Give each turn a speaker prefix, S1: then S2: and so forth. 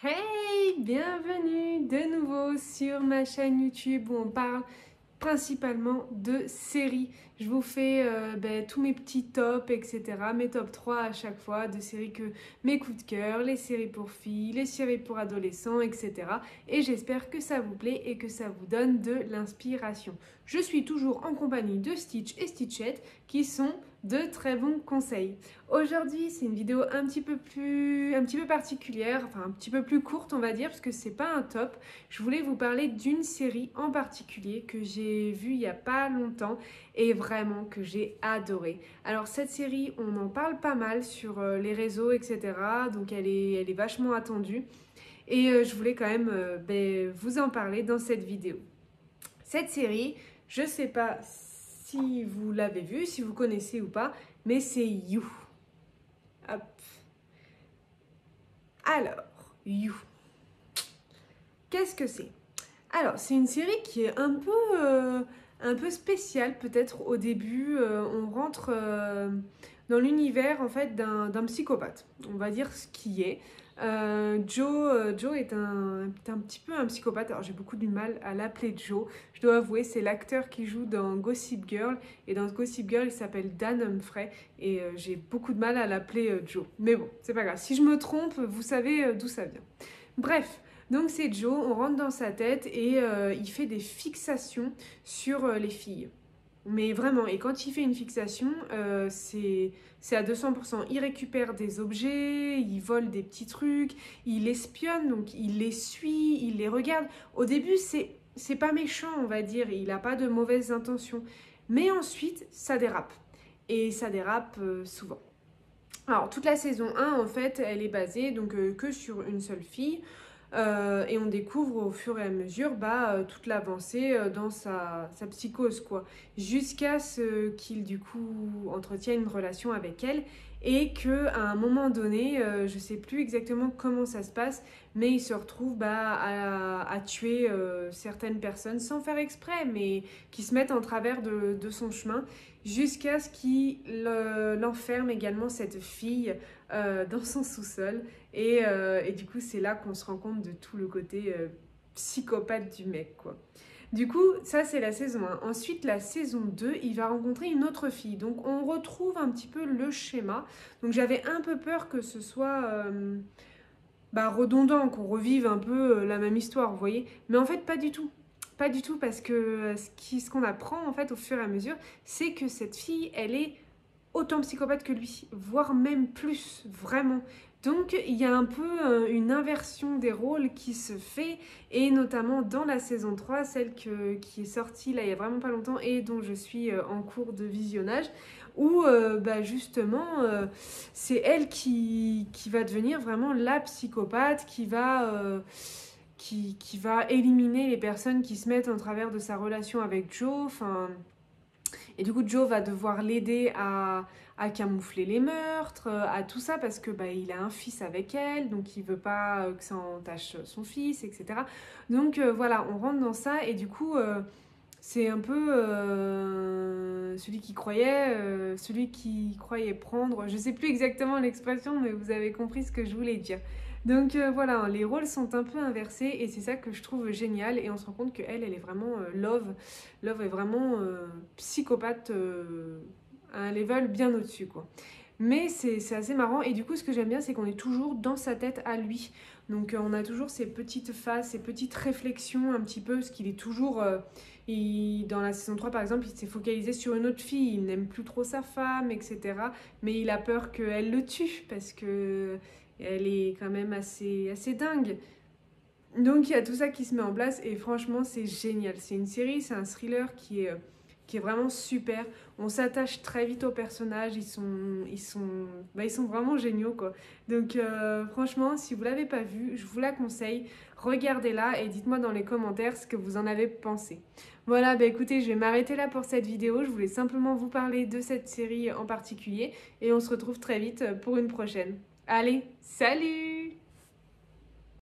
S1: Hey, bienvenue de nouveau sur ma chaîne YouTube où on parle principalement de séries. Je vous fais tous mes petits tops, etc. Mes top 3 à chaque fois de séries mes coups de cœur, les séries pour filles, les séries pour adolescents, etc. Et j'espère que ça vous plaît et que ça vous donne de l'inspiration. Je suis toujours en compagnie de Stitch et Stitchette qui sont de très bons conseils. Aujourd'hui, c'est une vidéo un petit peu particulière, enfin un petit peu plus courte, on va dire, parce que c'est pas un top. Je voulais vous parler d'une série en particulier que j'ai vue il y a pas longtemps et vraiment que j'ai adoré. Alors cette série, on en parle pas mal sur les réseaux, etc. Donc elle est vachement attendue et je voulais quand même vous en parler dans cette vidéo. Cette série, je sais pas si vous l'avez vue, si vous connaissez ou pas, mais c'est You. Hop. Alors, You. Qu'est-ce que c'est? Alors, c'est une série qui est un peu spéciale peut-être au début. On rentre dans l'univers en fait d'un psychopathe. On va dire ce qui est. Joe est un petit peu un psychopathe. Alors j'ai beaucoup du mal à l'appeler Joe. Je dois avouer, c'est l'acteur qui joue dans Gossip Girl. Et dans Gossip Girl, il s'appelle Dan Humphrey. Et j'ai beaucoup de mal à l'appeler Joe. Mais bon, c'est pas grave. Si je me trompe, vous savez d'où ça vient. Bref. Donc c'est Joe, on rentre dans sa tête et il fait des fixations sur les filles. Mais vraiment, et quand il fait une fixation, c'est à 200%. Il récupère des objets, il vole des petits trucs, il espionne, donc il les suit, il les regarde. Au début, c'est pas méchant, on va dire, il n'a pas de mauvaises intentions. Mais ensuite, ça dérape. Et ça dérape souvent. Alors, toute la saison 1, en fait, elle est basée donc, que sur une seule fille. Et on découvre au fur et à mesure toute l'avancée dans sa psychose, quoi. Jusqu'à ce qu'il, du coup, entretienne une relation avec elle et qu'à un moment donné, je sais plus exactement comment ça se passe, mais il se retrouve à tuer certaines personnes sans faire exprès, mais qui se mettent en travers de son chemin jusqu'à ce qu'il l'enferme également, cette fille, dans son sous-sol. Et du coup, c'est là qu'on se rend compte de tout le côté psychopathe du mec, quoi. Du coup, ça, c'est la saison 1. Ensuite, la saison 2, il va rencontrer une autre fille. Donc, on retrouve un petit peu le schéma. Donc, j'avais un peu peur que ce soit redondant, qu'on revive un peu la même histoire, vous voyez. Mais en fait, pas du tout. Pas du tout, parce que ce qu'on apprend, en fait, au fur et à mesure, c'est que cette fille, elle est autant psychopathe que lui, voire même plus, vraiment. Donc il y a un peu une inversion des rôles qui se fait, et notamment dans la saison 3, qui est sortie là il y a vraiment pas longtemps et dont je suis en cours de visionnage, où justement c'est elle qui va devenir vraiment la psychopathe, qui va éliminer les personnes qui se mettent en travers de sa relation avec Joe, enfin... Et du coup, Joe va devoir l'aider à camoufler les meurtres, à tout ça, parce que il a un fils avec elle, donc il veut pas que ça entache son fils, etc. Donc voilà, on rentre dans ça, et du coup, c'est un peu celui qui croyait prendre, je sais plus exactement l'expression, mais vous avez compris ce que je voulais dire. Donc voilà, les rôles sont un peu inversés et c'est ça que je trouve génial, et on se rend compte qu'elle est vraiment Love. Love est vraiment psychopathe à un level bien au-dessus, quoi. Mais c'est assez marrant, et du coup ce que j'aime bien, c'est qu'on est toujours dans sa tête à lui. Donc on a toujours ces petites phases, ces petites réflexions un petit peu, parce qu'il est toujours... dans la saison 3 par exemple, il s'est focalisé sur une autre fille, il n'aime plus trop sa femme, etc. Mais il a peur qu'elle le tue, parce que elle est quand même assez dingue. Donc il y a tout ça qui se met en place, et franchement c'est génial. C'est une série, c'est un thriller qui est vraiment super. On s'attache très vite aux personnages, ils sont vraiment géniaux, quoi. Donc franchement, si vous ne l'avez pas vue, je vous la conseille. Regardez-la et dites-moi dans les commentaires ce que vous en avez pensé. Voilà, écoutez, je vais m'arrêter là pour cette vidéo. Je voulais simplement vous parler de cette série en particulier, et on se retrouve très vite pour une prochaine. Allez, salut!